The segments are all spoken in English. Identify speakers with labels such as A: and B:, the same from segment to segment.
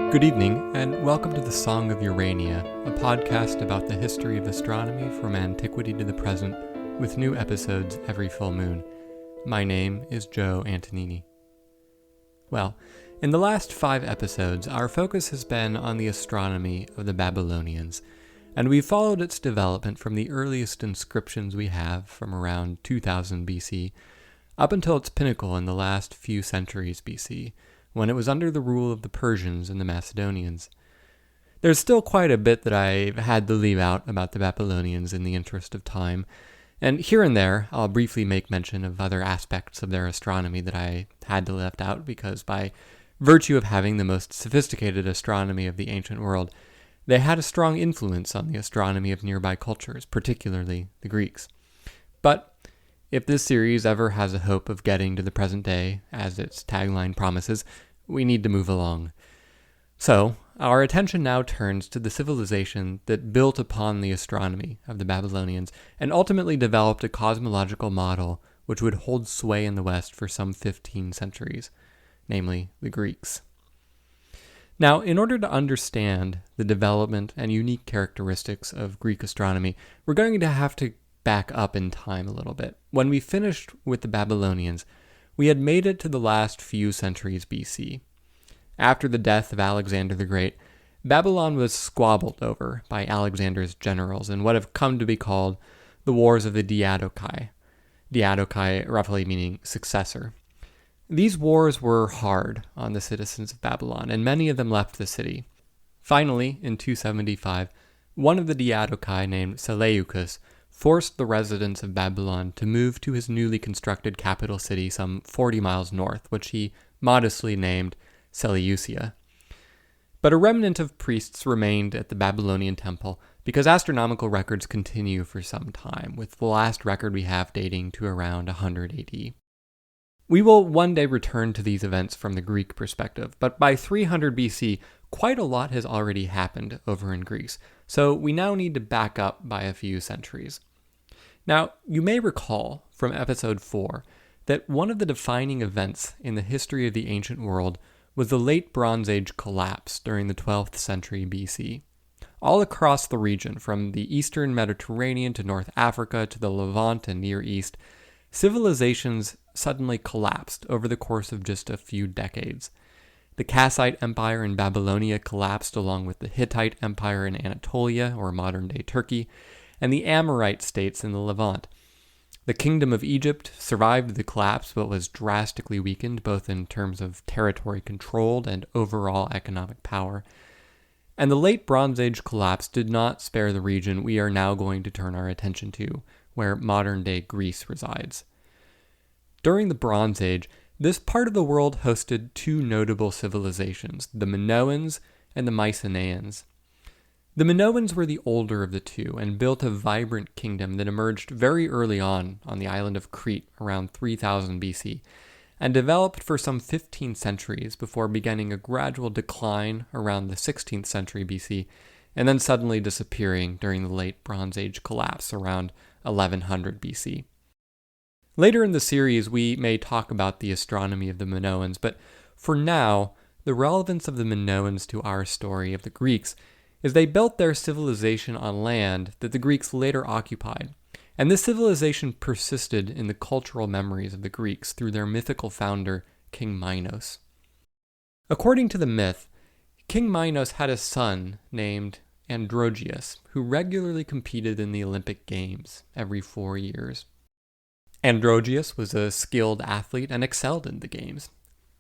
A: Good evening, and welcome to the Song of Urania, a podcast about the history of astronomy from antiquity to the present, with new episodes every full moon. My name is Joe Antonini. Well, in the last 5 episodes, our focus has been on the astronomy of the Babylonians, and we've followed its development from the earliest inscriptions we have from around 2000 BC, up until its pinnacle in the last few centuries BC, when it was under the rule of the Persians and the Macedonians. There's still quite a bit that I've had to leave out about the Babylonians in the interest of time, and here and there I'll briefly make mention of other aspects of their astronomy that I had to left out because by virtue of having the most sophisticated astronomy of the ancient world, they had a strong influence on the astronomy of nearby cultures, particularly the Greeks. But if this series ever has a hope of getting to the present day, as its tagline promises, we need to move along. So, our attention now turns to the civilization that built upon the astronomy of the Babylonians and ultimately developed a cosmological model which would hold sway in the West for some 15 centuries, namely the Greeks. Now, in order to understand the development and unique characteristics of Greek astronomy, we're going to have to back up in time a little bit. When we finished with the Babylonians, we had made it to the last few centuries BC. After the death of Alexander the Great, Babylon was squabbled over by Alexander's generals in what have come to be called the Wars of the Diadochi. Diadochi roughly meaning successor. These wars were hard on the citizens of Babylon, and many of them left the city. Finally, in 275, one of the Diadochi named Seleucus forced the residents of Babylon to move to his newly constructed capital city some 40 miles north, which he modestly named Seleucia. But a remnant of priests remained at the Babylonian temple because astronomical records continue for some time, with the last record we have dating to around 100 AD. We will one day return to these events from the Greek perspective, but by 300 BC, quite a lot has already happened over in Greece, so we now need to back up by a few centuries. Now, you may recall from episode 4 that one of the defining events in the history of the ancient world was the late Bronze Age collapse during the 12th century BC. All across the region, from the eastern Mediterranean to North Africa to the Levant and Near East, civilizations suddenly collapsed over the course of just a few decades. The Kassite Empire in Babylonia collapsed along with the Hittite Empire in Anatolia, or modern-day Turkey, and the Amorite states in the Levant. The Kingdom of Egypt survived the collapse but was drastically weakened both in terms of territory controlled and overall economic power. And the late Bronze Age collapse did not spare the region we are now going to turn our attention to, where modern-day Greece resides. During the Bronze Age, this part of the world hosted 2 notable civilizations, the Minoans and the Mycenaeans. The Minoans were the older of the two and built a vibrant kingdom that emerged very early on the island of Crete around 3000 BC and developed for some 15 centuries before beginning a gradual decline around the 16th century BC and then suddenly disappearing during the late Bronze Age collapse around 1100 BC. Later in the series, we may talk about the astronomy of the Minoans, but for now, the relevance of the Minoans to our story of the Greeks is they built their civilization on land that the Greeks later occupied, and this civilization persisted in the cultural memories of the Greeks through their mythical founder, King Minos. According to the myth, King Minos had a son named Androgeus, who regularly competed in the Olympic Games every 4 years. Androgeus was a skilled athlete and excelled in the games.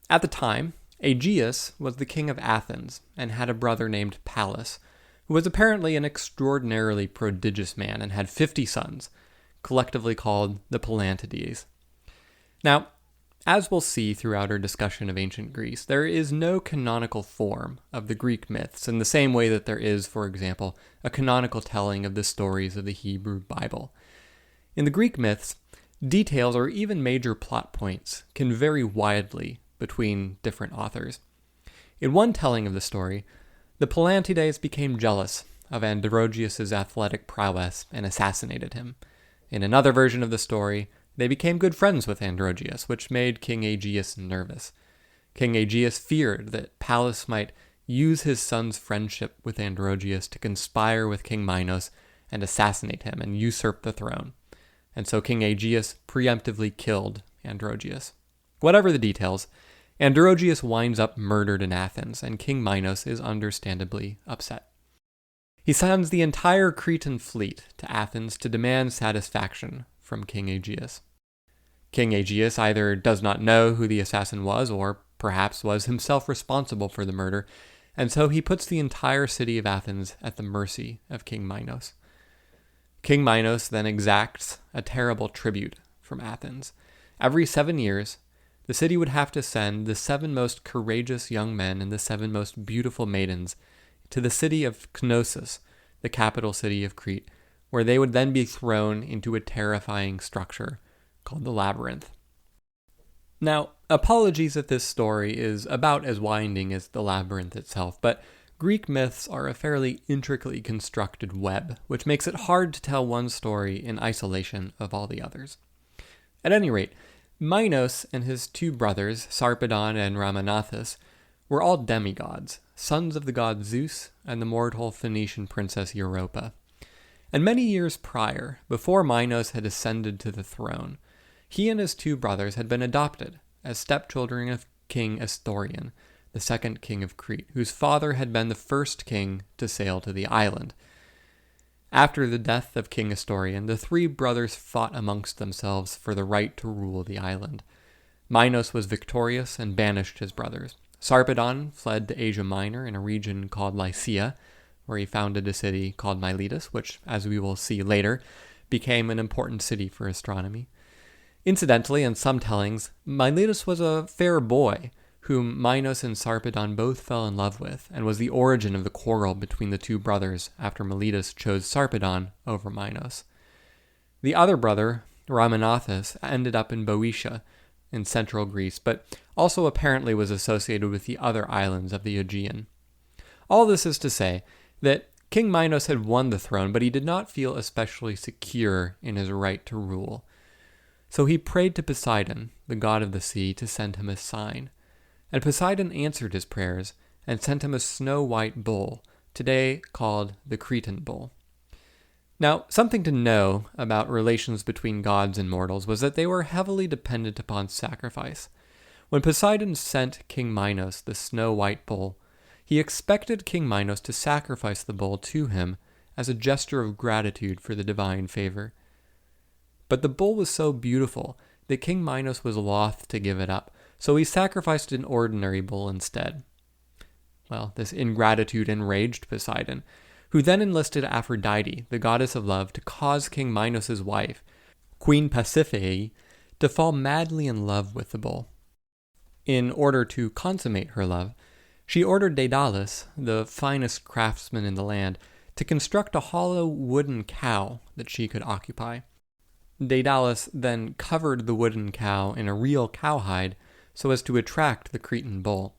A: At the time, Aegeus was the king of Athens and had a brother named Pallas, who was apparently an extraordinarily prodigious man and had 50 sons, collectively called the Palantides. Now, as we'll see throughout our discussion of ancient Greece, there is no canonical form of the Greek myths in the same way that there is, for example, a canonical telling of the stories of the Hebrew Bible. In the Greek myths, details or even major plot points can vary widely between different authors. In one telling of the story, the Palantides became jealous of Androgeus' athletic prowess and assassinated him. In another version of the story, they became good friends with Androgeus, which made King Aegeus nervous. King Aegeus feared that Pallas might use his son's friendship with Androgeus to conspire with King Minos and assassinate him and usurp the throne. And so King Aegeus preemptively killed Androgeus. Whatever the details, Androgeus winds up murdered in Athens, and King Minos is understandably upset. He sends the entire Cretan fleet to Athens to demand satisfaction from King Aegeus. King Aegeus either does not know who the assassin was, or perhaps was himself responsible for the murder, and so he puts the entire city of Athens at the mercy of King Minos. King Minos then exacts a terrible tribute from Athens. Every 7 years, the city would have to send the 7 most courageous young men and the 7 most beautiful maidens to the city of Knossos, the capital city of Crete, where they would then be thrown into a terrifying structure called the labyrinth. Now, apologies if this story is about as winding as the labyrinth itself, but Greek myths are a fairly intricately constructed web, which makes it hard to tell one story in isolation of all the others. At any rate, Minos and his 2 brothers, Sarpedon and Rhamnothus, were all demigods, sons of the god Zeus and the mortal Phoenician princess Europa. And many years prior, before Minos had ascended to the throne, he and his 2 brothers had been adopted as stepchildren of King Astorion, the 2nd king of Crete, whose father had been the first king to sail to the island. After the death of King Astorion, the 3 brothers fought amongst themselves for the right to rule the island. Minos was victorious and banished his brothers. Sarpedon fled to Asia Minor in a region called Lycia, where he founded a city called Miletus, which, as we will see later, became an important city for astronomy. Incidentally, in some tellings, Miletus was a fair boy, whom Minos and Sarpedon both fell in love with, and was the origin of the quarrel between the 2 brothers after Miletus chose Sarpedon over Minos. The other brother, Rhamnothus, ended up in Boeotia, in central Greece, but also apparently was associated with the other islands of the Aegean. All this is to say that King Minos had won the throne, but he did not feel especially secure in his right to rule. So he prayed to Poseidon, the god of the sea, to send him a sign. And Poseidon answered his prayers and sent him a snow-white bull, today called the Cretan bull. Now, something to know about relations between gods and mortals was that they were heavily dependent upon sacrifice. When Poseidon sent King Minos the snow-white bull, he expected King Minos to sacrifice the bull to him as a gesture of gratitude for the divine favor. But the bull was so beautiful that King Minos was loath to give it up, so he sacrificed an ordinary bull instead. Well, this ingratitude enraged Poseidon, who then enlisted Aphrodite, the goddess of love, to cause King Minos' wife, Queen Pasiphae, to fall madly in love with the bull. In order to consummate her love, she ordered Daedalus, the finest craftsman in the land, to construct a hollow wooden cow that she could occupy. Daedalus then covered the wooden cow in a real cowhide so as to attract the Cretan bull.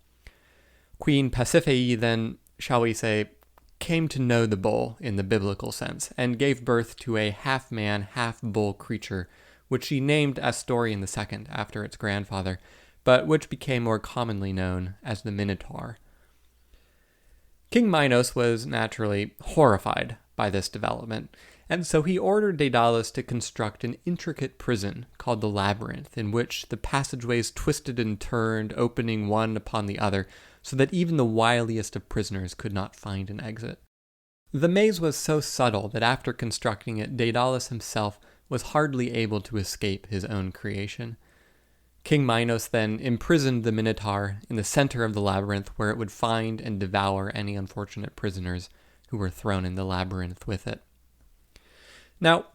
A: Queen Pasiphae then, shall we say, came to know the bull in the biblical sense, and gave birth to a half-man, half-bull creature, which she named Astorion II after its grandfather, but which became more commonly known as the Minotaur. King Minos was naturally horrified by this development, and so he ordered Daedalus to construct an intricate prison called the Labyrinth, in which the passageways twisted and turned, opening one upon the other, so that even the wiliest of prisoners could not find an exit. The maze was so subtle that after constructing it, Daedalus himself was hardly able to escape his own creation. King Minos then imprisoned the Minotaur in the center of the labyrinth, where it would find and devour any unfortunate prisoners who were thrown in the labyrinth with it. Now,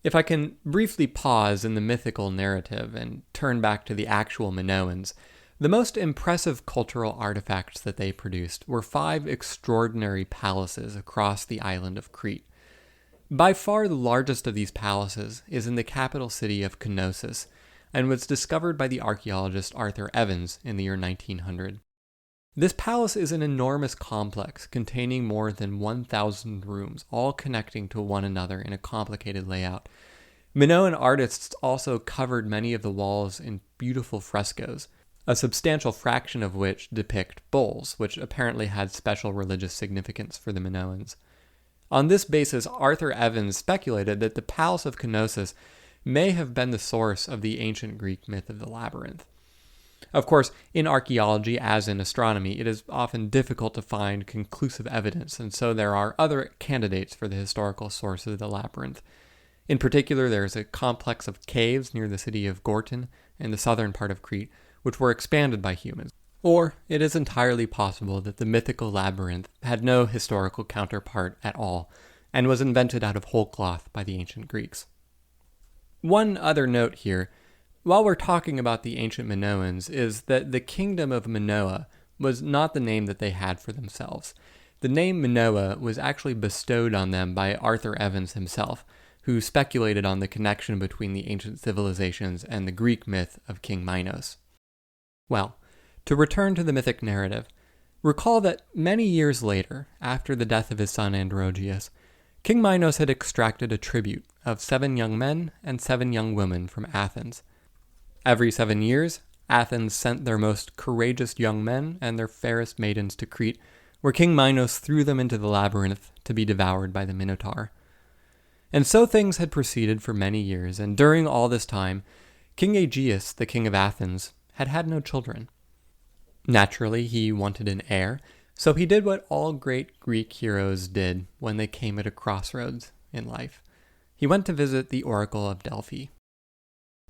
A: if I can briefly pause in the mythical narrative and turn back to the actual Minoans, the most impressive cultural artifacts that they produced were 5 extraordinary palaces across the island of Crete. By far the largest of these palaces is in the capital city of Knossos, and was discovered by the archaeologist Arthur Evans in the year 1900. This palace is an enormous complex containing more than 1,000 rooms, all connecting to one another in a complicated layout. Minoan artists also covered many of the walls in beautiful frescoes. a substantial fraction of which depict bulls, which apparently had special religious significance for the Minoans. On this basis, Arthur Evans speculated that the Palace of Knossos may have been the source of the ancient Greek myth of the labyrinth. Of course, in archaeology, as in astronomy, it is often difficult to find conclusive evidence, and so there are other candidates for the historical source of the labyrinth. In particular, there is a complex of caves near the city of Gortyn in the southern part of Crete, which were expanded by humans. Or it is entirely possible that the mythical labyrinth had no historical counterpart at all, and was invented out of whole cloth by the ancient Greeks. One other note here, while we're talking about the ancient Minoans, is that the kingdom of Minoa was not the name that they had for themselves. The name Minoa was actually bestowed on them by Arthur Evans himself, who speculated on the connection between the ancient civilizations and the Greek myth of King Minos. Well, to return to the mythic narrative, recall that many years later, after the death of his son Androgeus, King Minos had extracted a tribute of 7 young men and 7 young women from Athens. Every 7 years, Athens sent their most courageous young men and their fairest maidens to Crete, where King Minos threw them into the labyrinth to be devoured by the Minotaur. And so things had proceeded for many years, and during all this time, King Aegeus, the king of Athens, had had no children. Naturally, he wanted an heir, so he did what all great Greek heroes did when they came at a crossroads in life. He went to visit the Oracle of Delphi.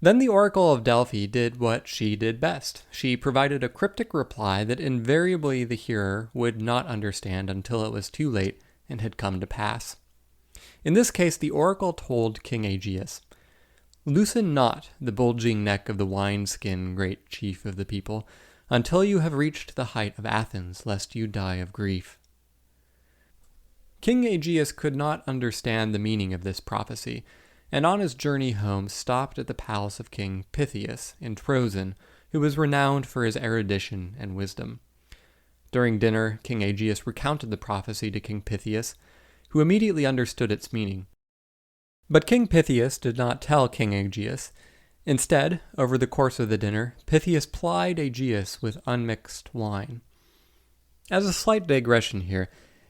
A: Then the Oracle of Delphi did what she did best. She provided a cryptic reply that invariably the hearer would not understand until it was too late and had come to pass. In this case, the oracle told King Aegeus, "Loosen not the bulging neck of the wineskin, great chief of the people, until you have reached the height of Athens, lest you die of grief." King Aegeus could not understand the meaning of this prophecy, and on his journey home stopped at the palace of King Pythias in Troezen, who was renowned for his erudition and wisdom. During dinner, King Aegeus recounted the prophecy to King Pythias, who immediately understood its meaning. But King Pythias did not tell King Aegeus. Instead, over the course of the dinner, Pythias plied Aegeus with unmixed wine. As a slight digression here,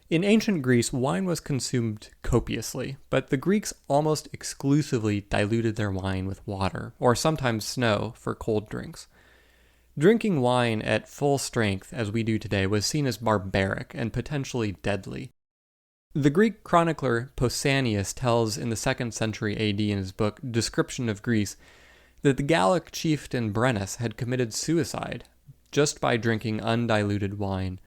A: in ancient Greece, wine was consumed copiously, but the Greeks almost exclusively diluted their wine with water, or sometimes snow, for cold drinks. Drinking wine at full strength, as we do today, was seen as barbaric and potentially deadly. The Greek chronicler Pausanias tells in the 2nd century AD in his book Description of Greece that the Gallic chieftain Brennus had committed suicide just by drinking undiluted wine.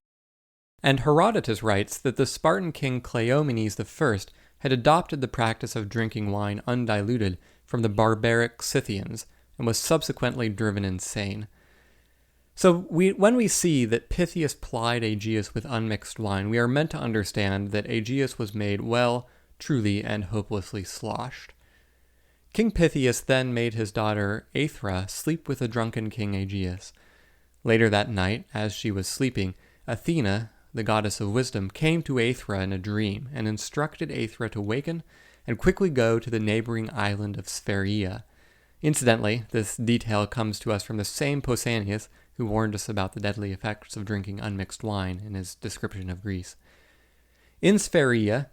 A: And Herodotus writes that the Spartan king Cleomenes I had adopted the practice of drinking wine undiluted from the barbaric Scythians and was subsequently driven insane. So when we see that Pythias plied Aegeus with unmixed wine, we are meant to understand that Aegeus was made well, truly, and hopelessly sloshed. King Pythias then made his daughter Aethra sleep with the drunken King Aegeus. Later that night, as she was sleeping, Athena, the goddess of wisdom, came to Aethra in a dream and instructed Aethra to waken and quickly go to the neighboring island of Spheria. Incidentally, this detail comes to us from the same Pausanias who warned us about the deadly effects of drinking unmixed wine in his description of Greece. In Spheria,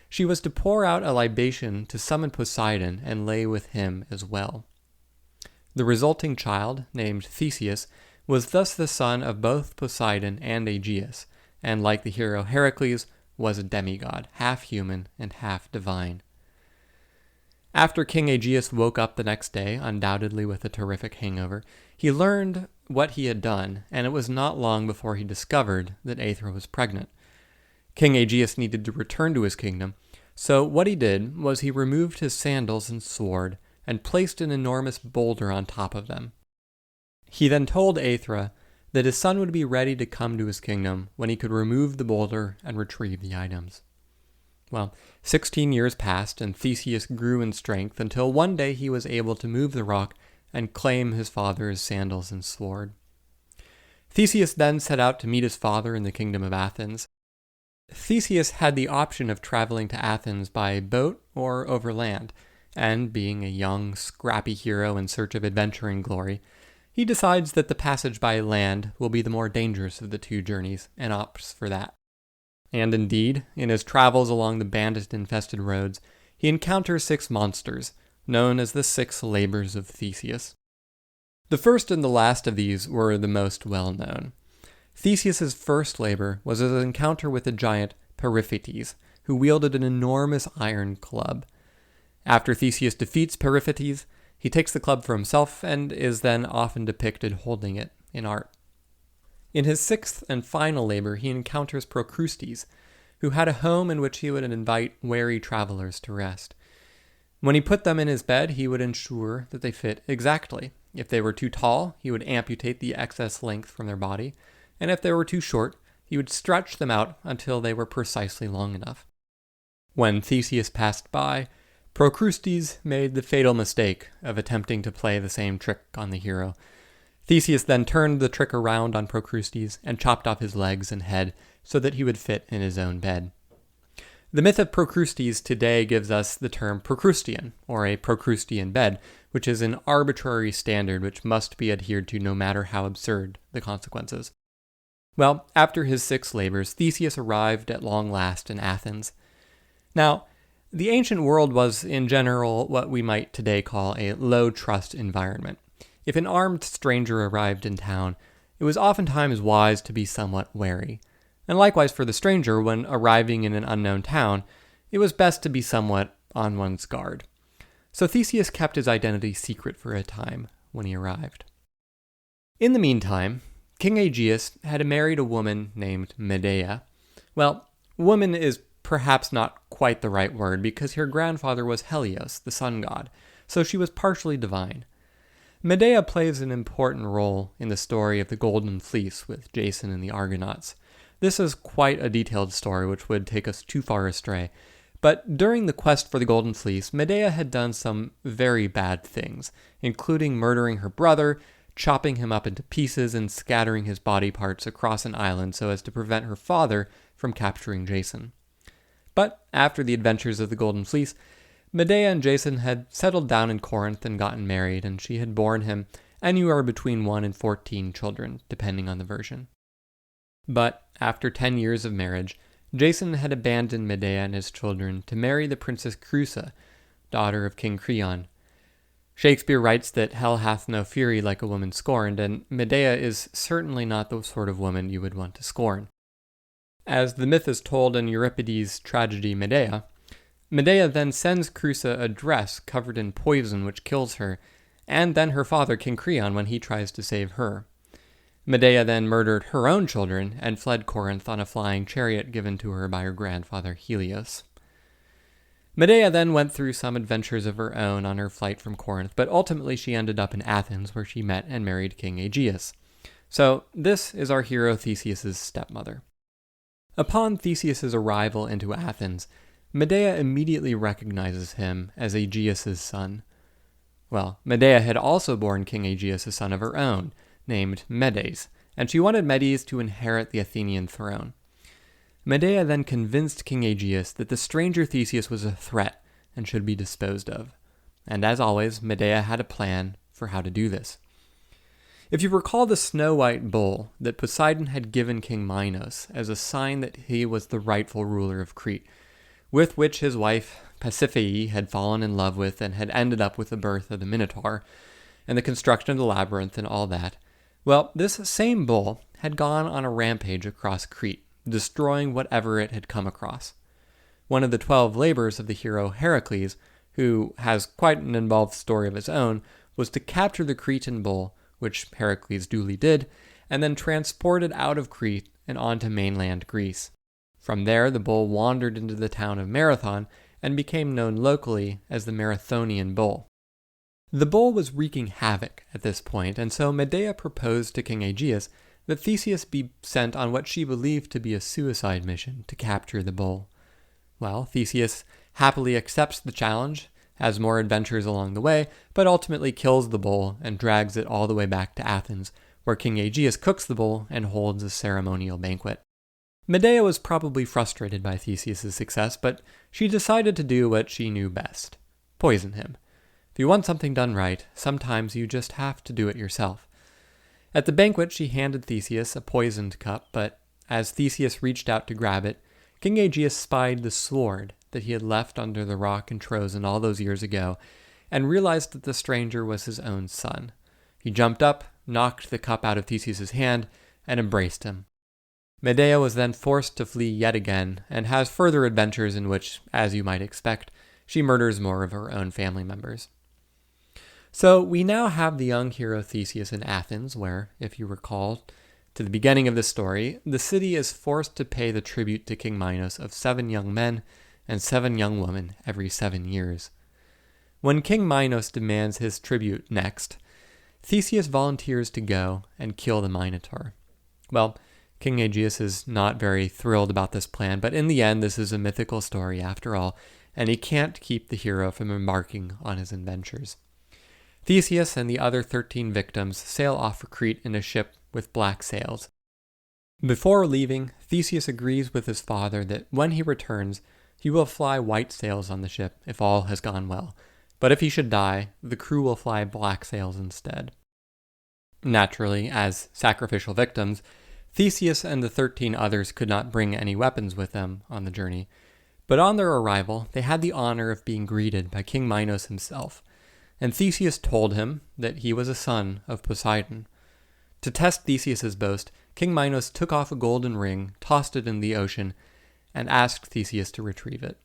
A: she was to pour out a libation to summon Poseidon and lay with him as well. The resulting child, named Theseus, was thus the son of both Poseidon and Aegeus, and like the hero Heracles, was a demigod, half human and half divine. After King Aegeus woke up the next day, undoubtedly with a terrific hangover, he learned what he had done, and it was not long before he discovered that Aethra was pregnant. King Aegeus needed to return to his kingdom, so what he did was he removed his sandals and sword and placed an enormous boulder on top of them. He then told Aethra that his son would be ready to come to his kingdom when he could remove the boulder and retrieve the items. Well, 16 years passed, and Theseus grew in strength until one day he was able to move the rock and claim his father's sandals and sword. Theseus then set out to meet his father in the kingdom of Athens. Theseus had the option of traveling to Athens by boat or over land, and being a young, scrappy hero in search of adventure and glory, he decides that the passage by land will be the more dangerous of the two journeys, and opts for that. And indeed, in his travels along the bandit-infested roads, he encounters 6 monsters, known as the 6 labors of Theseus. The first and the last of these were the most well-known. Theseus's first labor was his encounter with the giant Periphetes, who wielded an enormous iron club. After Theseus defeats Periphetes, he takes the club for himself and is then often depicted holding it in art. In his 6th and final labor, he encounters Procrustes, who had a home in which he would invite weary travelers to rest. When he put them in his bed, he would ensure that they fit exactly. If they were too tall, he would amputate the excess length from their body, and if they were too short, he would stretch them out until they were precisely long enough. When Theseus passed by, Procrustes made the fatal mistake of attempting to play the same trick on the hero. Theseus then turned the trick around on Procrustes and chopped off his legs and head so that he would fit in his own bed. The myth of Procrustes today gives us the term Procrustean, or a Procrustean bed, which is an arbitrary standard which must be adhered to no matter how absurd the consequences. Well, after his 6 labors, Theseus arrived at long last in Athens. Now, the ancient world was, in general, what we might today call a low-trust environment. If an armed stranger arrived in town, it was oftentimes wise to be somewhat wary. And likewise for the stranger, when arriving in an unknown town, it was best to be somewhat on one's guard. So Theseus kept his identity secret for a time when he arrived. In the meantime, King Aegeus had married a woman named Medea. Well, woman is perhaps not quite the right word, because her grandfather was Helios, the sun god, so she was partially divine. Medea plays an important role in the story of the Golden Fleece with Jason and the Argonauts. This is quite a detailed story which would take us too far astray, but during the quest for the Golden Fleece, Medea had done some very bad things, including murdering her brother, chopping him up into pieces, and scattering his body parts across an island so as to prevent her father from capturing Jason. But after the adventures of the Golden Fleece, Medea and Jason had settled down in Corinth and gotten married, and she had borne him anywhere between 1 and 14 children, depending on the version. But after 10 years of marriage, Jason had abandoned Medea and his children to marry the Princess Creusa, daughter of King Creon. Shakespeare writes that hell hath no fury like a woman scorned, and Medea is certainly not the sort of woman you would want to scorn. As the myth is told in Euripides' tragedy Medea, Medea then sends Creusa a dress covered in poison which kills her, and then her father King Creon when he tries to save her. Medea then murdered her own children and fled Corinth on a flying chariot given to her by her grandfather Helios. Medea then went through some adventures of her own on her flight from Corinth, but ultimately she ended up in Athens where she met and married King Aegeus. So this is our hero Theseus' stepmother. Upon Theseus' arrival into Athens, Medea immediately recognizes him as Aegeus' son. Well, Medea had also borne King Aegeus a son of her own, named Medes, and she wanted Medes to inherit the Athenian throne. Medea then convinced King Aegeus that the stranger Theseus was a threat and should be disposed of. And as always, Medea had a plan for how to do this. If you recall the snow-white bull that Poseidon had given King Minos as a sign that he was the rightful ruler of Crete, with which his wife Pasiphae had fallen in love with and had ended up with the birth of the Minotaur, and the construction of the labyrinth and all that, well, this same bull had gone on a rampage across Crete, destroying whatever it had come across. One of the 12 labors of the hero Heracles, who has quite an involved story of his own, was to capture the Cretan bull, which Heracles duly did, and then transport it out of Crete and onto mainland Greece. From there, the bull wandered into the town of Marathon and became known locally as the Marathonian bull. The bull was wreaking havoc at this point, and so Medea proposed to King Aegeus that Theseus be sent on what she believed to be a suicide mission to capture the bull. Well, Theseus happily accepts the challenge, has more adventures along the way, but ultimately kills the bull and drags it all the way back to Athens, where King Aegeus cooks the bull and holds a ceremonial banquet. Medea was probably frustrated by Theseus' success, but she decided to do what she knew best: poison him. If you want something done right, sometimes you just have to do it yourself. At the banquet, she handed Theseus a poisoned cup, but as Theseus reached out to grab it, King Aegeus spied the sword that he had left under the rock in Troezen all those years ago, and realized that the stranger was his own son. He jumped up, knocked the cup out of Theseus' hand, and embraced him. Medea was then forced to flee yet again, and has further adventures in which, as you might expect, she murders more of her own family members. So we now have the young hero Theseus in Athens, where, if you recall, to the beginning of the story, the city is forced to pay the tribute to King Minos of 7 young men and 7 young women every 7 years. When King Minos demands his tribute next, Theseus volunteers to go and kill the Minotaur. Well, King Aegeus is not very thrilled about this plan, but in the end, this is a mythical story after all, and he can't keep the hero from embarking on his adventures. Theseus and the other 13 victims sail off for Crete in a ship with black sails. Before leaving, Theseus agrees with his father that when he returns, he will fly white sails on the ship if all has gone well, but if he should die, the crew will fly black sails instead. Naturally, as sacrificial victims, Theseus and the 13 others could not bring any weapons with them on the journey, but on their arrival, they had the honor of being greeted by King Minos himself, and Theseus told him that he was a son of Poseidon. To test Theseus's boast, King Minos took off a golden ring, tossed it in the ocean, and asked Theseus to retrieve it.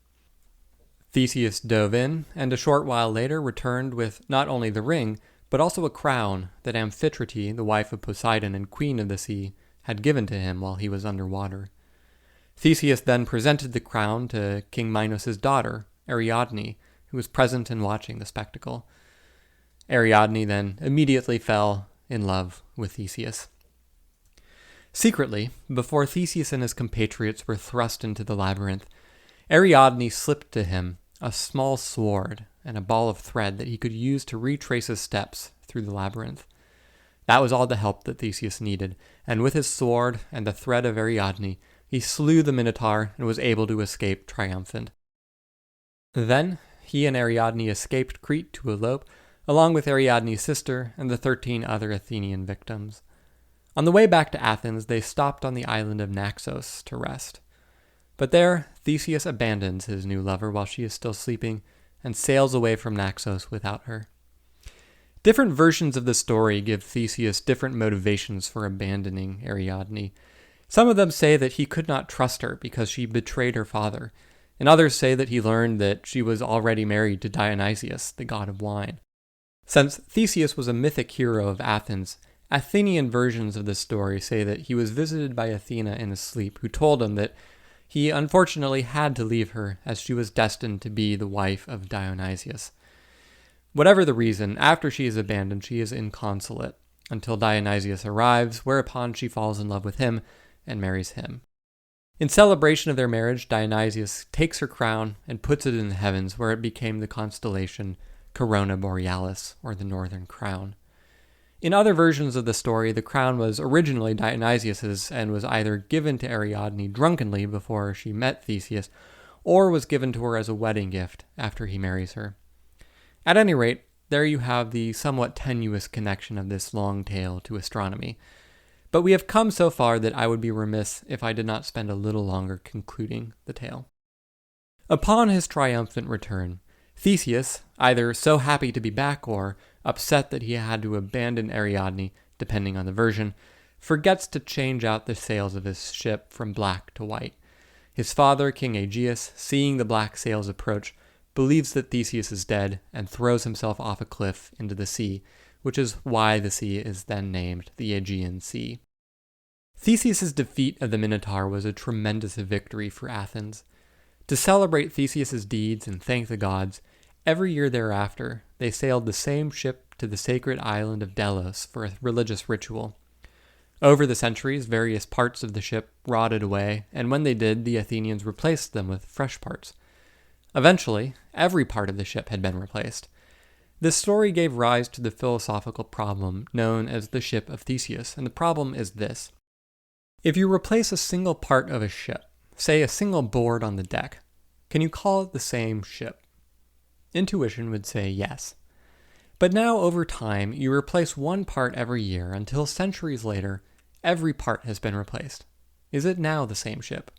A: Theseus dove in, and a short while later returned with not only the ring, but also a crown that Amphitrite, the wife of Poseidon and queen of the sea, had given to him while he was underwater. Theseus then presented the crown to King Minos' daughter, Ariadne, who was present and watching the spectacle. Ariadne then immediately fell in love with Theseus. Secretly, before Theseus and his compatriots were thrust into the labyrinth, Ariadne slipped to him a small sword and a ball of thread that he could use to retrace his steps through the labyrinth. That was all the help that Theseus needed, and with his sword and the thread of Ariadne, he slew the Minotaur and was able to escape triumphant. Then, he and Ariadne escaped Crete to elope, along with Ariadne's sister and the 13 other Athenian victims. On the way back to Athens, they stopped on the island of Naxos to rest. But there, Theseus abandons his new lover while she is still sleeping, and sails away from Naxos without her. Different versions of the story give Theseus different motivations for abandoning Ariadne. Some of them say that he could not trust her because she betrayed her father, and others say that he learned that she was already married to Dionysius, the god of wine. Since Theseus was a mythic hero of Athens, Athenian versions of the story say that he was visited by Athena in his sleep, who told him that he unfortunately had to leave her as she was destined to be the wife of Dionysius. Whatever the reason, after she is abandoned, she is inconsolate until Dionysius arrives, whereupon she falls in love with him and marries him. In celebration of their marriage, Dionysius takes her crown and puts it in the heavens, where it became the constellation Corona Borealis, or the Northern Crown. In other versions of the story, the crown was originally Dionysius's and was either given to Ariadne drunkenly before she met Theseus, or was given to her as a wedding gift after he marries her. At any rate, there you have the somewhat tenuous connection of this long tale to astronomy. But we have come so far that I would be remiss if I did not spend a little longer concluding the tale. Upon his triumphant return, Theseus, either so happy to be back or upset that he had to abandon Ariadne, depending on the version, forgets to change out the sails of his ship from black to white. His father, King Aegeus, seeing the black sails approach, believes that Theseus is dead and throws himself off a cliff into the sea, which is why the sea is then named the Aegean Sea. Theseus' defeat of the Minotaur was a tremendous victory for Athens. To celebrate Theseus' deeds and thank the gods, every year thereafter, they sailed the same ship to the sacred island of Delos for a religious ritual. Over the centuries, various parts of the ship rotted away, and when they did, the Athenians replaced them with fresh parts. Eventually, every part of the ship had been replaced. This story gave rise to the philosophical problem known as the ship of Theseus, and the problem is this. If you replace a single part of a ship, say a single board on the deck, can you call it the same ship? Intuition would say yes. But now, over time, you replace one part every year until centuries later, every part has been replaced. Is it now the same ship?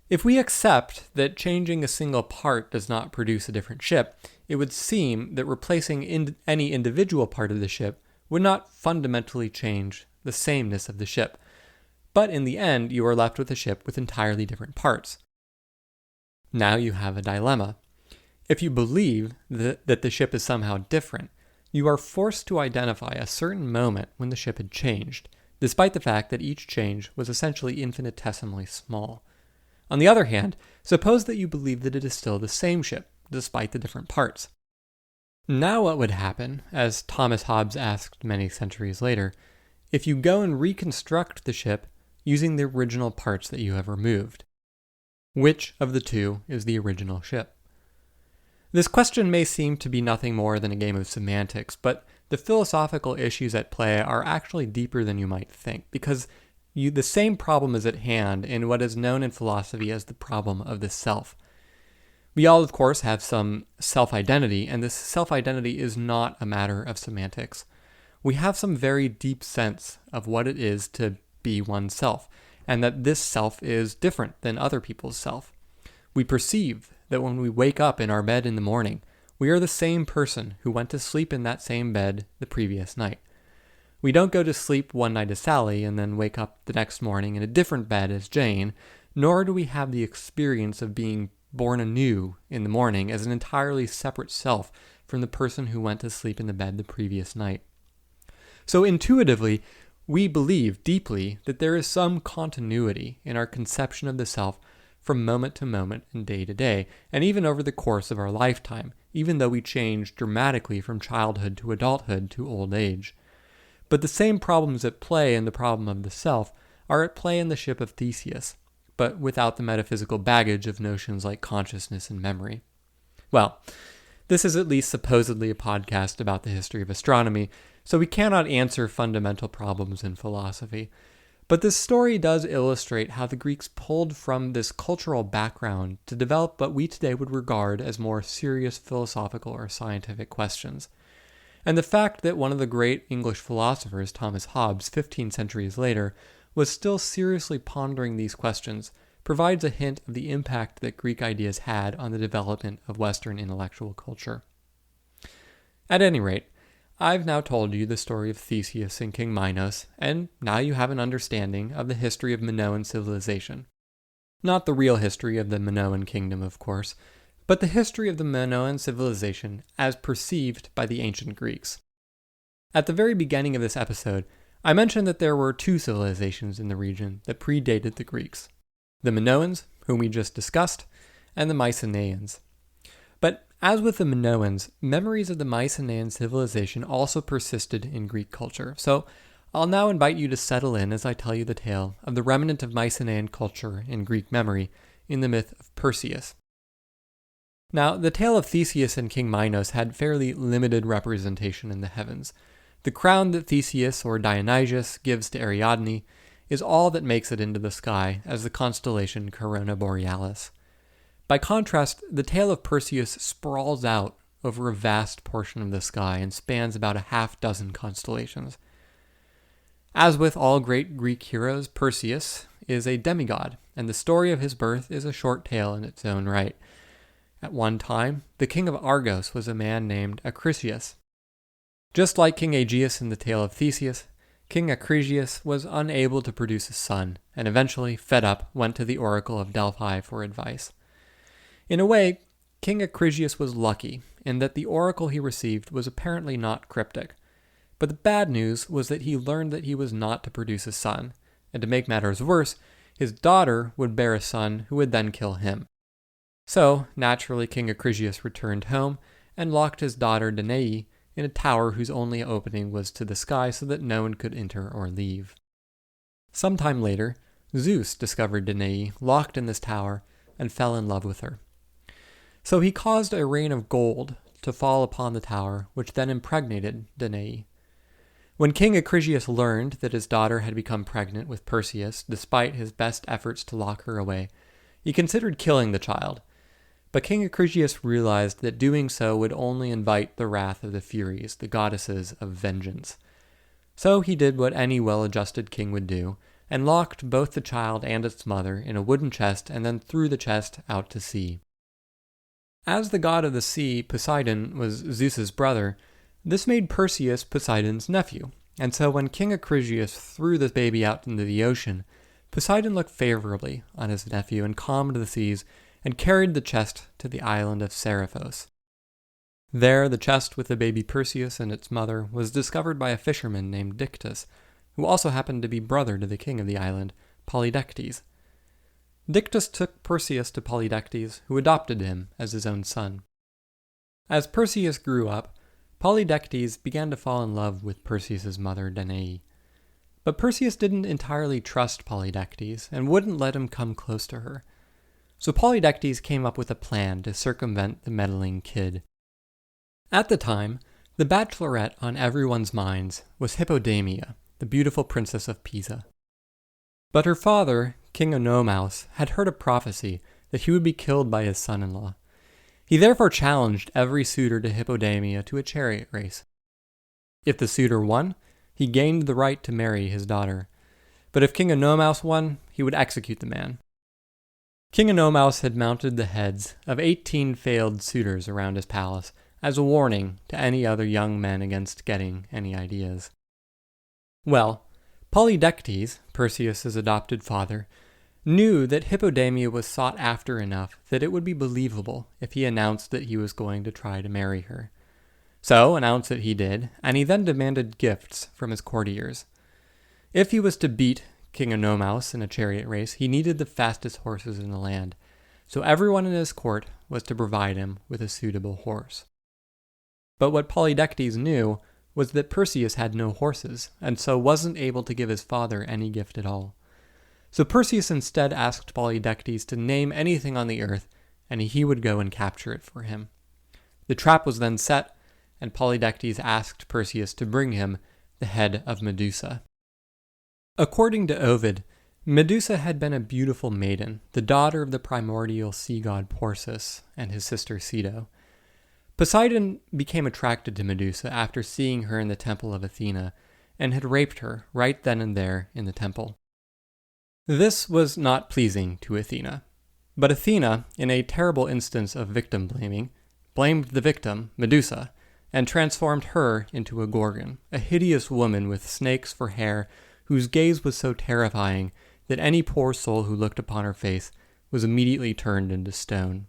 A: If we accept that changing a single part does not produce a different ship, it would seem that replacing any individual part of the ship would not fundamentally change the sameness of the ship. But in the end, you are left with a ship with entirely different parts. Now you have a dilemma. If you believe that the ship is somehow different, you are forced to identify a certain moment when the ship had changed, despite the fact that each change was essentially infinitesimally small. On the other hand, suppose that you believe that it is still the same ship, despite the different parts. Now what would happen, as Thomas Hobbes asked many centuries later, if you go and reconstruct the ship using the original parts that you have removed? Which of the two is the original ship? This question may seem to be nothing more than a game of semantics, but the philosophical issues at play are actually deeper than you might think, because the same problem is at hand in what is known in philosophy as the problem of the self. We all, of course, have some self-identity, and this self-identity is not a matter of semantics. We have some very deep sense of what it is to be oneself, and that this self is different than other people's self. We perceive that when we wake up in our bed in the morning, we are the same person who went to sleep in that same bed the previous night. We don't go to sleep one night as Sally and then wake up the next morning in a different bed as Jane, nor do we have the experience of being born anew in the morning as an entirely separate self from the person who went to sleep in the bed the previous night. So intuitively, we believe deeply that there is some continuity in our conception of the self from moment to moment and day to day, and even over the course of our lifetime, even though we change dramatically from childhood to adulthood to old age. But the same problems at play in the problem of the self are at play in the ship of Theseus, but without the metaphysical baggage of notions like consciousness and memory. Well, this is at least supposedly a podcast about the history of astronomy, so we cannot answer fundamental problems in philosophy. But this story does illustrate how the Greeks pulled from this cultural background to develop what we today would regard as more serious philosophical or scientific questions. And the fact that one of the great English philosophers, Thomas Hobbes, 15 centuries later, was still seriously pondering these questions provides a hint of the impact that Greek ideas had on the development of Western intellectual culture. At any rate, I've now told you the story of Theseus and King Minos, and now you have an understanding of the history of Minoan civilization. Not the real history of the Minoan kingdom, of course, but the history of the Minoan civilization as perceived by the ancient Greeks. At the very beginning of this episode, I mentioned that there were two civilizations in the region that predated the Greeks: the Minoans, whom we just discussed, and the Mycenaeans. But as with the Minoans, memories of the Mycenaean civilization also persisted in Greek culture, so I'll now invite you to settle in as I tell you the tale of the remnant of Mycenaean culture in Greek memory in the myth of Perseus. Now, the tale of Theseus and King Minos had fairly limited representation in the heavens. The crown that Theseus, or Dionysius, gives to Ariadne is all that makes it into the sky as the constellation Corona Borealis. By contrast, the tale of Perseus sprawls out over a vast portion of the sky and spans about a half-dozen constellations. As with all great Greek heroes, Perseus is a demigod, and the story of his birth is a short tale in its own right. At one time, the king of Argos was a man named Acrisius. Just like King Aegeus in the tale of Theseus, King Acrisius was unable to produce a son, and eventually, fed up, went to the oracle of Delphi for advice. In a way, King Acrisius was lucky in that the oracle he received was apparently not cryptic. But the bad news was that he learned that he was not to produce a son, and to make matters worse, his daughter would bear a son who would then kill him. So, naturally, King Acrisius returned home and locked his daughter Danae in a tower whose only opening was to the sky so that no one could enter or leave. Sometime later, Zeus discovered Danae locked in this tower and fell in love with her. So he caused a rain of gold to fall upon the tower, which then impregnated Danae. When King Acrisius learned that his daughter had become pregnant with Perseus, despite his best efforts to lock her away, he considered killing the child. But King Acrisius realized that doing so would only invite the wrath of the Furies, the goddesses of vengeance. So he did what any well-adjusted king would do, and locked both the child and its mother in a wooden chest and then threw the chest out to sea. As the god of the sea, Poseidon, was Zeus's brother, this made Perseus Poseidon's nephew, and so when King Acrisius threw the baby out into the ocean, Poseidon looked favorably on his nephew and calmed the seas and carried the chest to the island of Seriphos. There, the chest with the baby Perseus and its mother was discovered by a fisherman named Dictys, who also happened to be brother to the king of the island, Polydectes. Dictys took Perseus to Polydectes, who adopted him as his own son. As Perseus grew up, Polydectes began to fall in love with Perseus's mother, Danae. But Perseus didn't entirely trust Polydectes and wouldn't let him come close to her. So Polydectes came up with a plan to circumvent the meddling kid. At the time, the bachelorette on everyone's minds was Hippodamia, the beautiful princess of Pisa. But her father, King Onomaus, had heard a prophecy that he would be killed by his son-in-law. He therefore challenged every suitor to Hippodamia to a chariot race. If the suitor won, he gained the right to marry his daughter. But if King Onomaus won, he would execute the man. King Onomaus had mounted the heads of 18 failed suitors around his palace as a warning to any other young men against getting any ideas. Well, Polydectes, Perseus's adopted father, knew that Hippodamia was sought after enough that it would be believable if he announced that he was going to try to marry her. So, announce that he did, and he then demanded gifts from his courtiers. If he was to beat King Onomaus in a chariot race, he needed the fastest horses in the land, so everyone in his court was to provide him with a suitable horse. But what Polydectes knew was that Perseus had no horses, and so wasn't able to give his father any gift at all. So Perseus instead asked Polydectes to name anything on the earth, and he would go and capture it for him. The trap was then set, and Polydectes asked Perseus to bring him the head of Medusa. According to Ovid, Medusa had been a beautiful maiden, the daughter of the primordial sea god Phorcys and his sister Ceto. Poseidon became attracted to Medusa after seeing her in the temple of Athena, and had raped her right then and there in the temple. This was not pleasing to Athena, but Athena, in a terrible instance of victim blaming, blamed the victim, Medusa, and transformed her into a Gorgon, a hideous woman with snakes for hair, whose gaze was so terrifying that any poor soul who looked upon her face was immediately turned into stone.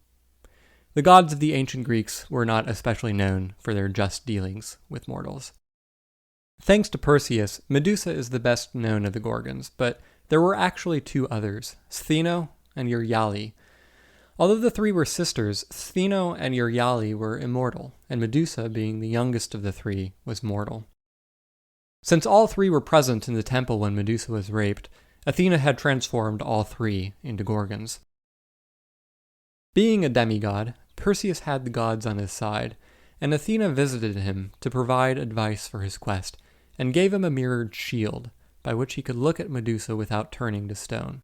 A: The gods of the ancient Greeks were not especially known for their just dealings with mortals. Thanks to Perseus, Medusa is the best known of the Gorgons, but there were actually two others, Stheno and Euryale. Although the three were sisters, Stheno and Euryale were immortal, and Medusa, being the youngest of the three, was mortal. Since all three were present in the temple when Medusa was raped, Athena had transformed all three into Gorgons. Being a demigod, Perseus had the gods on his side, and Athena visited him to provide advice for his quest, and gave him a mirrored shield, by which he could look at Medusa without turning to stone.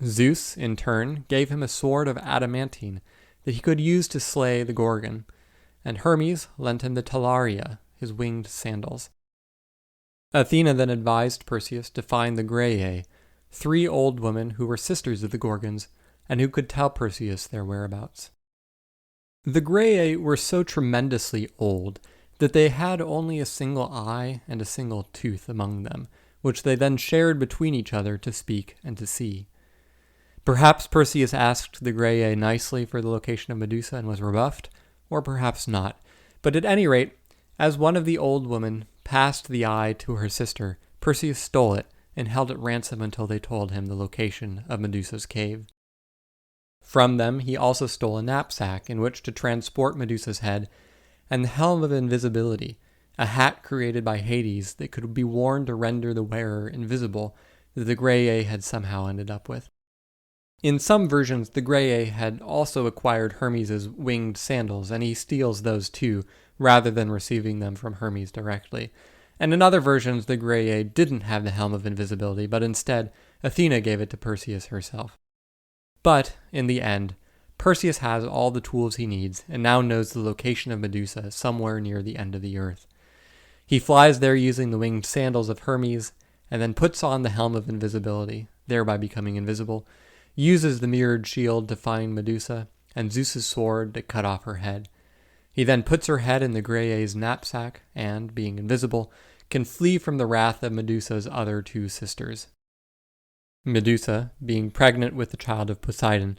A: Zeus, in turn, gave him a sword of adamantine that he could use to slay the Gorgon, and Hermes lent him the talaria, his winged sandals. Athena then advised Perseus to find the Graeae, 3 old women who were sisters of the Gorgons, and who could tell Perseus their whereabouts. The Graeae were so tremendously old that they had only a single eye and a single tooth among them, which they then shared between each other to speak and to see. Perhaps Perseus asked the Graeae nicely for the location of Medusa and was rebuffed, or perhaps not, but at any rate, as one of the old women passed the eye to her sister, Perseus stole it and held it ransom until they told him the location of Medusa's cave. From them he also stole a knapsack in which to transport Medusa's head, and the helm of invisibility, a hat created by Hades that could be worn to render the wearer invisible, that the Graeae had somehow ended up with. In some versions, the Graeae had also acquired Hermes' winged sandals, and he steals those too, rather than receiving them from Hermes directly. And in other versions, the Graeae didn't have the helm of invisibility, but instead, Athena gave it to Perseus herself. But, in the end, Perseus has all the tools he needs and now knows the location of Medusa somewhere near the end of the earth. He flies there using the winged sandals of Hermes, and then puts on the helm of invisibility, thereby becoming invisible, uses the mirrored shield to find Medusa, and Zeus's sword to cut off her head. He then puts her head in the Graia's knapsack, and, being invisible, can flee from the wrath of Medusa's other two sisters. Medusa, being pregnant with the child of Poseidon,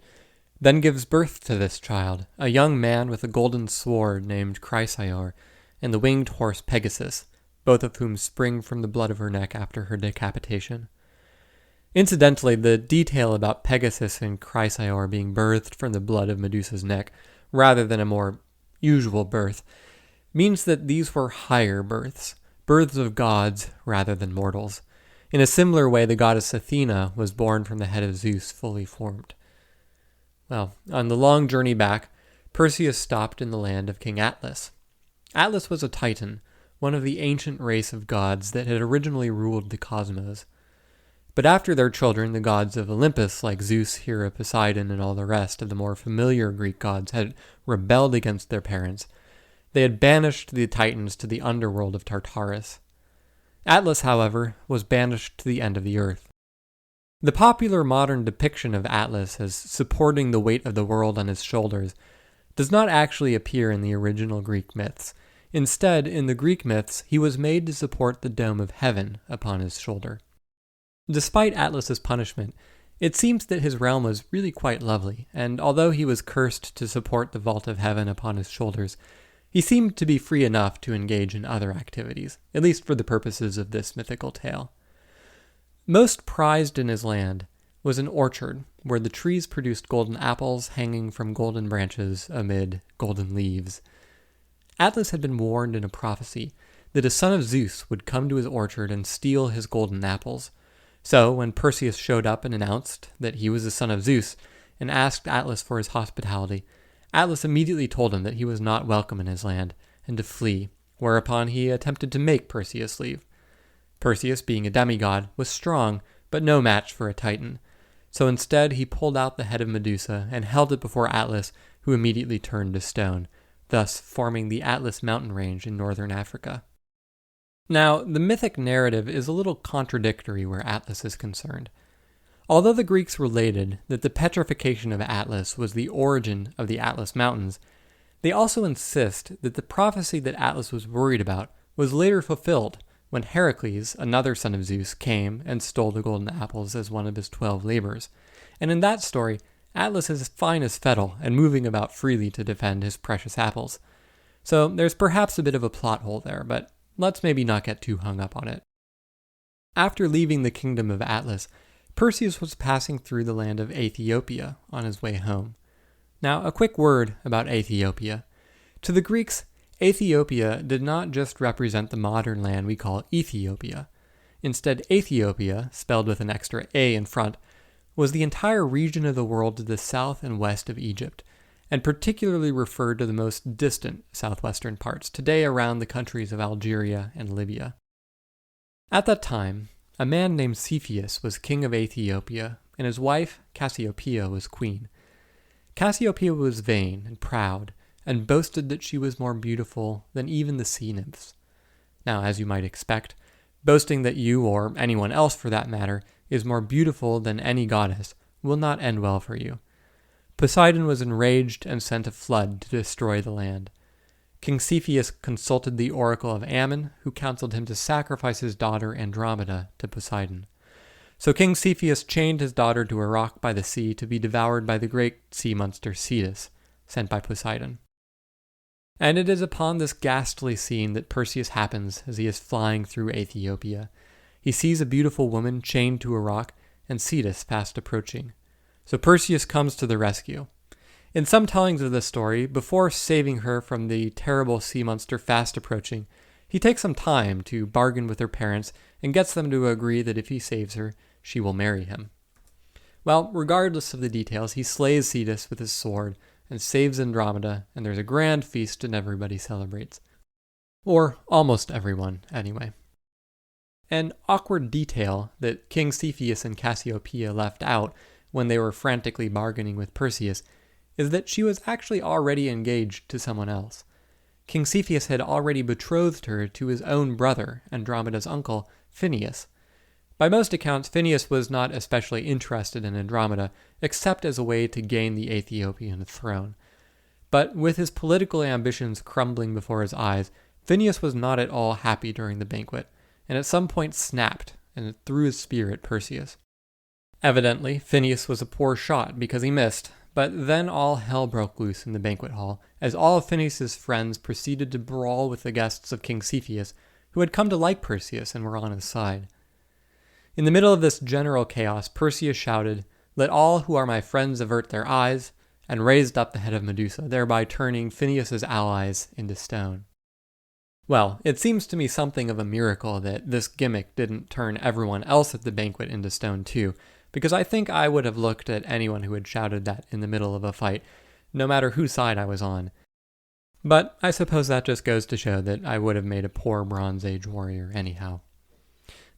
A: then gives birth to this child, a young man with a golden sword named Chrysaor, and the winged horse Pegasus, both of whom spring from the blood of her neck after her decapitation. Incidentally, the detail about Pegasus and Chrysaor being birthed from the blood of Medusa's neck, rather than a more usual birth, means that these were higher births of gods rather than mortals. In a similar way, the goddess Athena was born from the head of Zeus fully formed. Well, on the long journey back, Perseus stopped in the land of King Atlas. Atlas was a Titan, one of the ancient race of gods that had originally ruled the cosmos. But after their children, the gods of Olympus, like Zeus, Hera, Poseidon, and all the rest of the more familiar Greek gods, had rebelled against their parents, they had banished the Titans to the underworld of Tartarus. Atlas, however, was banished to the end of the earth. The popular modern depiction of Atlas as supporting the weight of the world on his shoulders does not actually appear in the original Greek myths. Instead, in the Greek myths, he was made to support the dome of heaven upon his shoulder. Despite Atlas's punishment, it seems that his realm was really quite lovely, and although he was cursed to support the vault of heaven upon his shoulders, he seemed to be free enough to engage in other activities, at least for the purposes of this mythical tale. Most prized in his land was an orchard where the trees produced golden apples hanging from golden branches amid golden leaves. Atlas had been warned in a prophecy that a son of Zeus would come to his orchard and steal his golden apples. So, when Perseus showed up and announced that he was the son of Zeus and asked Atlas for his hospitality, Atlas immediately told him that he was not welcome in his land and to flee, whereupon he attempted to make Perseus leave. Perseus, being a demigod, was strong, but no match for a Titan. So instead he pulled out the head of Medusa and held it before Atlas, who immediately turned to stone, thus forming the Atlas mountain range in northern Africa. Now, the mythic narrative is a little contradictory where Atlas is concerned. Although the Greeks related that the petrification of Atlas was the origin of the Atlas Mountains, they also insist that the prophecy that Atlas was worried about was later fulfilled when Heracles, another son of Zeus, came and stole the golden apples as one of his 12 labors. And in that story, Atlas is fine as fettle and moving about freely to defend his precious apples. So there's perhaps a bit of a plot hole there, but let's maybe not get too hung up on it. After leaving the kingdom of Atlas, Perseus was passing through the land of Ethiopia on his way home. Now, a quick word about Ethiopia. To the Greeks, Ethiopia did not just represent the modern land we call Ethiopia. Instead, Ethiopia, spelled with an extra A in front, was the entire region of the world to the south and west of Egypt, and particularly referred to the most distant southwestern parts, today around the countries of Algeria and Libya. At that time, a man named Cepheus was king of Ethiopia, and his wife, Cassiopeia, was queen. Cassiopeia was vain and proud, and boasted that she was more beautiful than even the sea nymphs. Now, as you might expect, boasting that you, or anyone else for that matter, is more beautiful than any goddess will not end well for you. Poseidon was enraged and sent a flood to destroy the land. King Cepheus consulted the oracle of Ammon, who counseled him to sacrifice his daughter Andromeda to Poseidon. So King Cepheus chained his daughter to a rock by the sea to be devoured by the great sea monster Cetus, sent by Poseidon. And it is upon this ghastly scene that Perseus happens as he is flying through Ethiopia. He sees a beautiful woman chained to a rock, and Cetus fast approaching. So Perseus comes to the rescue. In some tellings of this story, before saving her from the terrible sea monster fast approaching, he takes some time to bargain with her parents and gets them to agree that if he saves her, she will marry him. Well, regardless of the details, he slays Cetus with his sword and saves Andromeda, and there's a grand feast and everybody celebrates. Or almost everyone, anyway. An awkward detail that King Cepheus and Cassiopeia left out when they were frantically bargaining with Perseus is that she was actually already engaged to someone else. King Cepheus had already betrothed her to his own brother, Andromeda's uncle, Phineus. By most accounts, Phineus was not especially interested in Andromeda, except as a way to gain the Ethiopian throne. But with his political ambitions crumbling before his eyes, Phineus was not at all happy during the banquet, and at some point snapped and threw his spear at Perseus. Evidently, Phineus was a poor shot because he missed, but then all hell broke loose in the banquet hall, as all of Phineus's friends proceeded to brawl with the guests of King Cepheus, who had come to like Perseus and were on his side. In the middle of this general chaos, Perseus shouted, "Let all who are my friends avert their eyes," and raised up the head of Medusa, thereby turning Phineus's allies into stone. Well, it seems to me something of a miracle that this gimmick didn't turn everyone else at the banquet into stone too, because I think I would have looked at anyone who had shouted that in the middle of a fight, no matter whose side I was on. But I suppose that just goes to show that I would have made a poor Bronze Age warrior anyhow.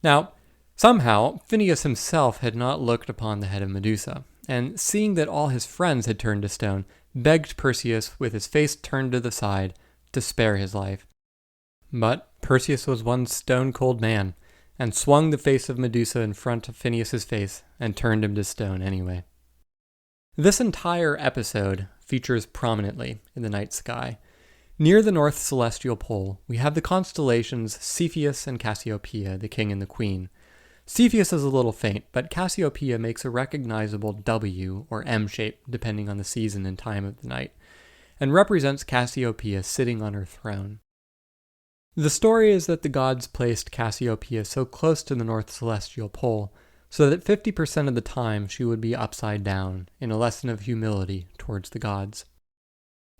A: Now, somehow, Phineus himself had not looked upon the head of Medusa, and seeing that all his friends had turned to stone, begged Perseus, with his face turned to the side, to spare his life. But Perseus was one stone-cold man, and swung the face of Medusa in front of Phineus's face and turned him to stone anyway. This entire episode features prominently in the night sky. Near the north celestial pole, we have the constellations Cepheus and Cassiopeia, the king and the queen. Cepheus is a little faint, but Cassiopeia makes a recognizable W or M shape depending on the season and time of the night, and represents Cassiopeia sitting on her throne. The story is that the gods placed Cassiopeia so close to the north celestial pole so that 50% of the time she would be upside down, in a lesson of humility towards the gods.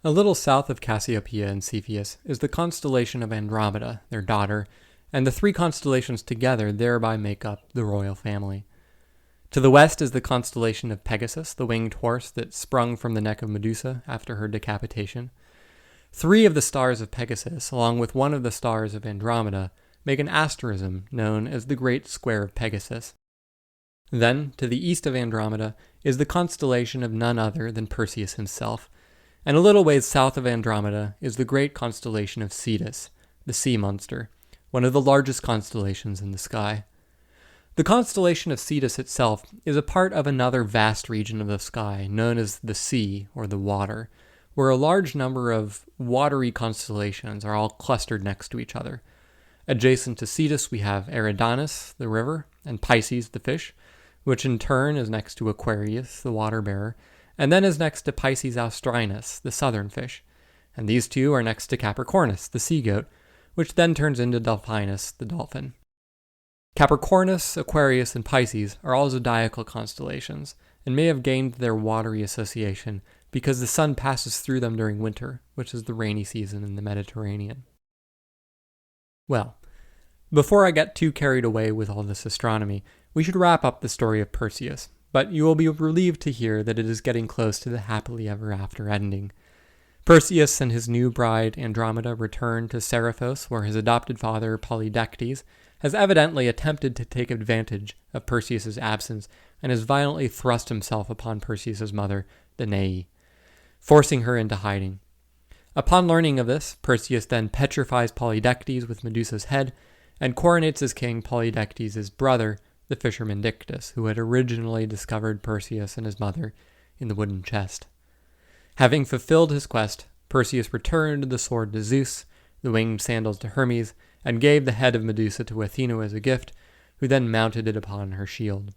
A: A little south of Cassiopeia and Cepheus is the constellation of Andromeda, their daughter, and the three constellations together thereby make up the royal family. To the west is the constellation of Pegasus, the winged horse that sprung from the neck of Medusa after her decapitation. 3 of the stars of Pegasus, along with 1 of the stars of Andromeda, make an asterism known as the Great Square of Pegasus. Then, to the east of Andromeda, is the constellation of none other than Perseus himself, and a little ways south of Andromeda is the great constellation of Cetus, the sea monster, one of the largest constellations in the sky. The constellation of Cetus itself is a part of another vast region of the sky known as the sea, or the water, where a large number of watery constellations are all clustered next to each other. Adjacent to Cetus we have Eridanus, the river, and Pisces, the fish, which in turn is next to Aquarius, the water bearer, and then is next to Pisces austrinus, the southern fish, and these two are next to Capricornus, the sea goat, which then turns into Delphinus, the dolphin. Capricornus, Aquarius, and Pisces are all zodiacal constellations, and may have gained their watery association because the sun passes through them during winter, which is the rainy season in the Mediterranean. Well, before I get too carried away with all this astronomy, we should wrap up the story of Perseus, but you will be relieved to hear that it is getting close to the happily ever after ending. Perseus and his new bride Andromeda return to Seriphos, where his adopted father Polydectes has evidently attempted to take advantage of Perseus's absence and has violently thrust himself upon Perseus's mother, Danae, forcing her into hiding. Upon learning of this, Perseus then petrifies Polydectes with Medusa's head and coronates as king Polydectes' brother, the fisherman Dictys, who had originally discovered Perseus and his mother in the wooden chest. Having fulfilled his quest, Perseus returned the sword to Zeus, the winged sandals to Hermes, and gave the head of Medusa to Athena as a gift, who then mounted it upon her shield.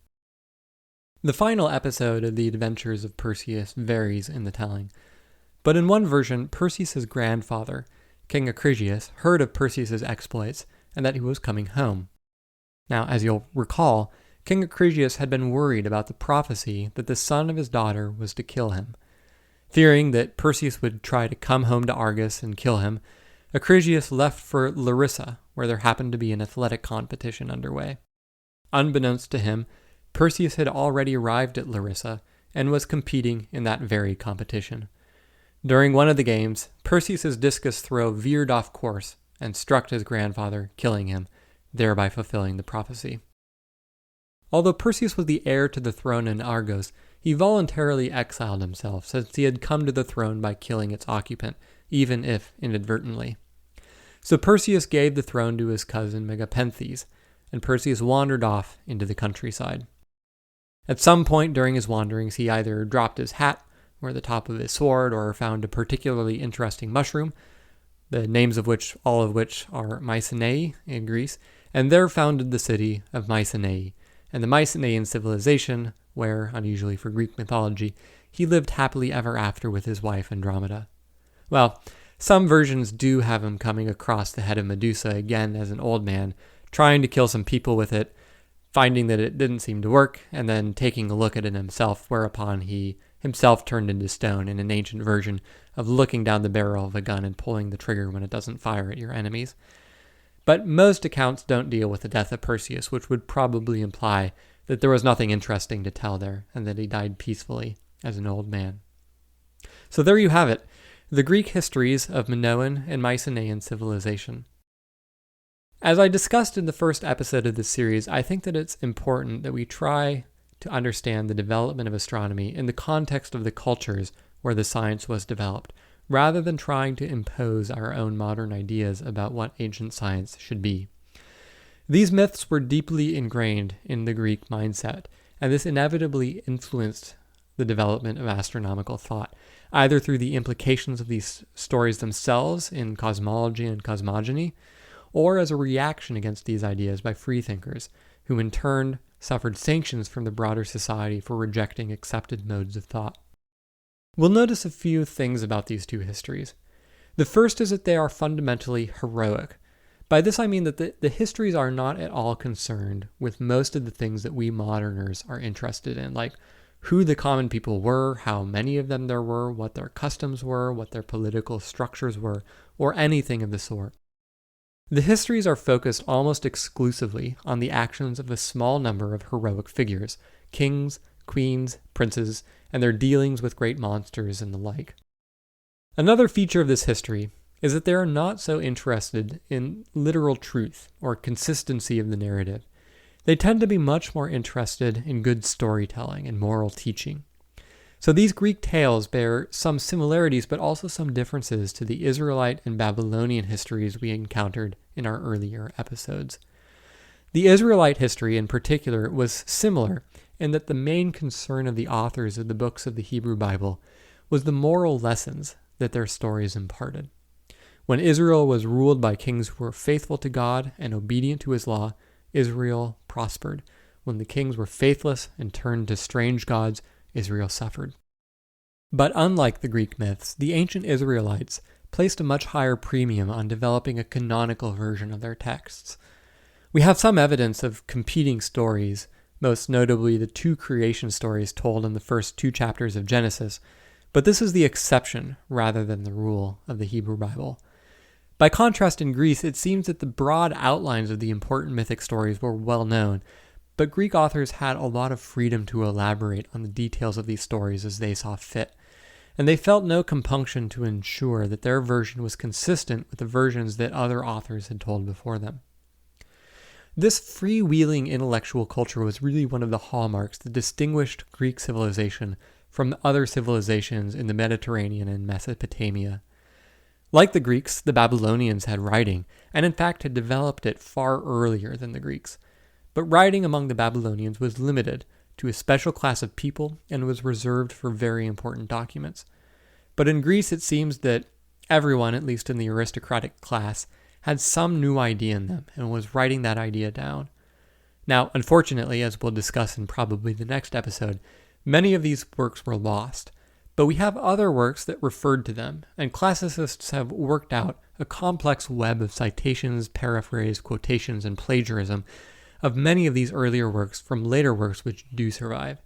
A: The final episode of the adventures of Perseus varies in the telling, but in one version, Perseus' grandfather, King Acrisius, heard of Perseus' exploits and that he was coming home. Now, as you'll recall, King Acrisius had been worried about the prophecy that the son of his daughter was to kill him. Fearing that Perseus would try to come home to Argos and kill him, Acrisius left for Larissa, where there happened to be an athletic competition underway. Unbeknownst to him, Perseus had already arrived at Larissa and was competing in that very competition. During one of the games, Perseus' discus throw veered off course and struck his grandfather, killing him, thereby fulfilling the prophecy. Although Perseus was the heir to the throne in Argos, he voluntarily exiled himself since he had come to the throne by killing its occupant, even if inadvertently. So Perseus gave the throne to his cousin Megapenthes, and Perseus wandered off into the countryside. At some point during his wanderings, he either dropped his hat or the top of his sword or found a particularly interesting mushroom, the names of which, all of which are Mycenae in Greece, and there founded the city of Mycenae, and the Mycenaean civilization, where, unusually for Greek mythology, he lived happily ever after with his wife Andromeda. Well, some versions do have him coming across the head of Medusa again as an old man, trying to kill some people with it, finding that it didn't seem to work, and then taking a look at it himself, whereupon he himself turned into stone in an ancient version of looking down the barrel of a gun and pulling the trigger when it doesn't fire at your enemies. But most accounts don't deal with the death of Perseus, which would probably imply that there was nothing interesting to tell there, and that he died peacefully as an old man. So there you have it, the Greek histories of Minoan and Mycenaean civilization. As I discussed in the first episode of this series, I think that it's important that we try to understand the development of astronomy in the context of the cultures where the science was developed, rather than trying to impose our own modern ideas about what ancient science should be. These myths were deeply ingrained in the Greek mindset, and this inevitably influenced the development of astronomical thought, either through the implications of these stories themselves in cosmology and cosmogony, or as a reaction against these ideas by freethinkers, who in turn suffered sanctions from the broader society for rejecting accepted modes of thought. We'll notice a few things about these two histories. The first is that they are fundamentally heroic. By this I mean that the histories are not at all concerned with most of the things that we moderners are interested in, like who the common people were, how many of them there were, what their customs were, what their political structures were, or anything of the sort. The histories are focused almost exclusively on the actions of a small number of heroic figures, kings, queens, princes, and their dealings with great monsters and the like. Another feature of this history is that they are not so interested in literal truth or consistency of the narrative. They tend to be much more interested in good storytelling and moral teaching. So these Greek tales bear some similarities but also some differences to the Israelite and Babylonian histories we encountered in our earlier episodes. The Israelite history in particular was similar in that the main concern of the authors of the books of the Hebrew Bible was the moral lessons that their stories imparted. When Israel was ruled by kings who were faithful to God and obedient to his law, Israel prospered. When the kings were faithless and turned to strange gods, Israel suffered. But unlike the Greek myths, the ancient Israelites placed a much higher premium on developing a canonical version of their texts. We have some evidence of competing stories, most notably the two creation stories told in the first 2 chapters of Genesis, but this is the exception rather than the rule of the Hebrew Bible. By contrast, in Greece, it seems that the broad outlines of the important mythic stories were well known, but Greek authors had a lot of freedom to elaborate on the details of these stories as they saw fit, and they felt no compunction to ensure that their version was consistent with the versions that other authors had told before them. This freewheeling intellectual culture was really one of the hallmarks that distinguished Greek civilization from other civilizations in the Mediterranean and Mesopotamia. Like the Greeks, the Babylonians had writing, and in fact had developed it far earlier than the Greeks. But writing among the Babylonians was limited to a special class of people and was reserved for very important documents. But in Greece, it seems that everyone, at least in the aristocratic class, had some new idea in them and was writing that idea down. Now, unfortunately, as we'll discuss in probably the next episode, many of these works were lost, but we have other works that referred to them, and classicists have worked out a complex web of citations, paraphrase, quotations, and plagiarism of many of these earlier works from later works which do survive.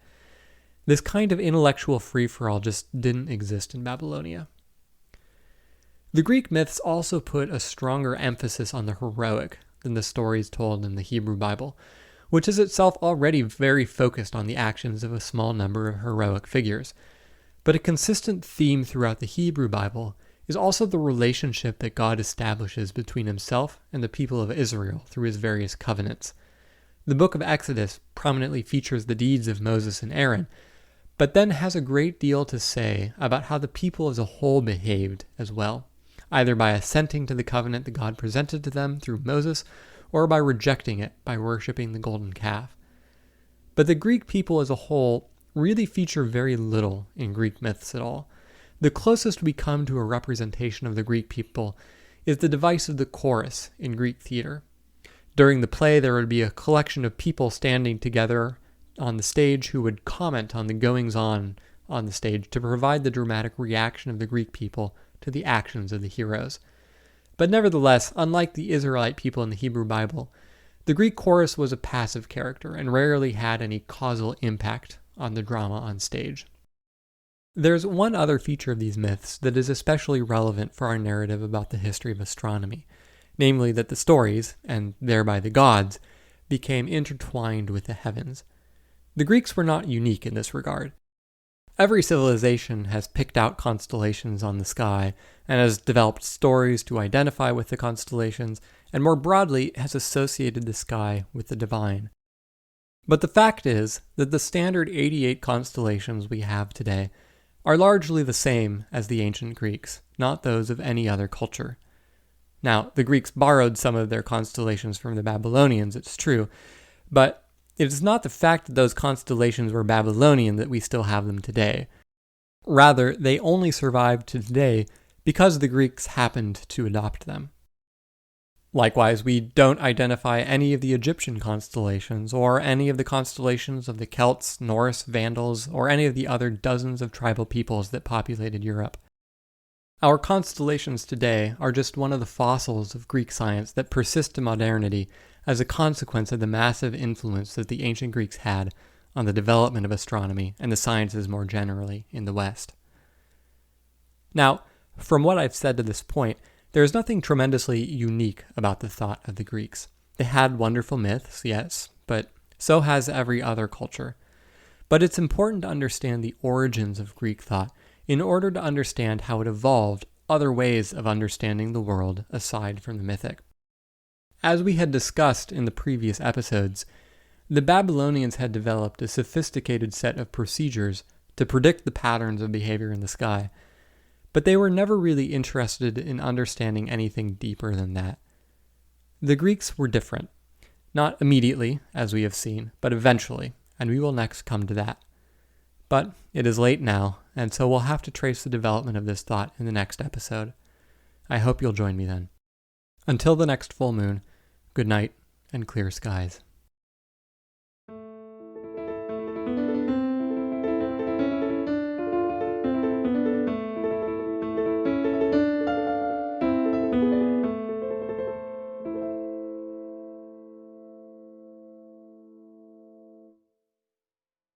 A: This kind of intellectual free-for-all just didn't exist in Babylonia. The Greek myths also put a stronger emphasis on the heroic than the stories told in the Hebrew Bible, which is itself already very focused on the actions of a small number of heroic figures. But a consistent theme throughout the Hebrew Bible is also the relationship that God establishes between himself and the people of Israel through his various covenants. The book of Exodus prominently features the deeds of Moses and Aaron, but then has a great deal to say about how the people as a whole behaved as well, either by assenting to the covenant that God presented to them through Moses, or by rejecting it by worshipping the golden calf. But the Greek people as a whole really feature very little in Greek myths at all. The closest we come to a representation of the Greek people is the device of the chorus in Greek theater. During the play, there would be a collection of people standing together on the stage who would comment on the goings-on the stage to provide the dramatic reaction of the Greek people to the actions of the heroes. But nevertheless, unlike the Israelite people in the Hebrew Bible, the Greek chorus was a passive character and rarely had any causal impact on the drama on stage. There's one other feature of these myths that is especially relevant for our narrative about the history of astronomy, namely that the stories, and thereby the gods, became intertwined with the heavens. The Greeks were not unique in this regard. Every civilization has picked out constellations on the sky and has developed stories to identify with the constellations, and more broadly has associated the sky with the divine. But the fact is that the standard 88 constellations we have today are largely the same as the ancient Greeks, not those of any other culture. Now, the Greeks borrowed some of their constellations from the Babylonians, it's true, but it is not the fact that those constellations were Babylonian that we still have them today. Rather, they only survived to today because the Greeks happened to adopt them. Likewise, we don't identify any of the Egyptian constellations, or any of the constellations of the Celts, Norse, Vandals, or any of the other dozens of tribal peoples that populated Europe. Our constellations today are just one of the fossils of Greek science that persist to modernity as a consequence of the massive influence that the ancient Greeks had on the development of astronomy and the sciences more generally in the West. Now, from what I've said to this point, there is nothing tremendously unique about the thought of the Greeks. They had wonderful myths, yes, but so has every other culture. But it's important to understand the origins of Greek thought in order to understand how it evolved other ways of understanding the world aside from the mythic. As we had discussed in the previous episodes, the Babylonians had developed a sophisticated set of procedures to predict the patterns of behavior in the sky, but they were never really interested in understanding anything deeper than that. The Greeks were different. Not immediately, as we have seen, but eventually, and we will next come to that. But it is late now, and so we'll have to trace the development of this thought in the next episode. I hope you'll join me then. Until the next full moon, good night and clear skies.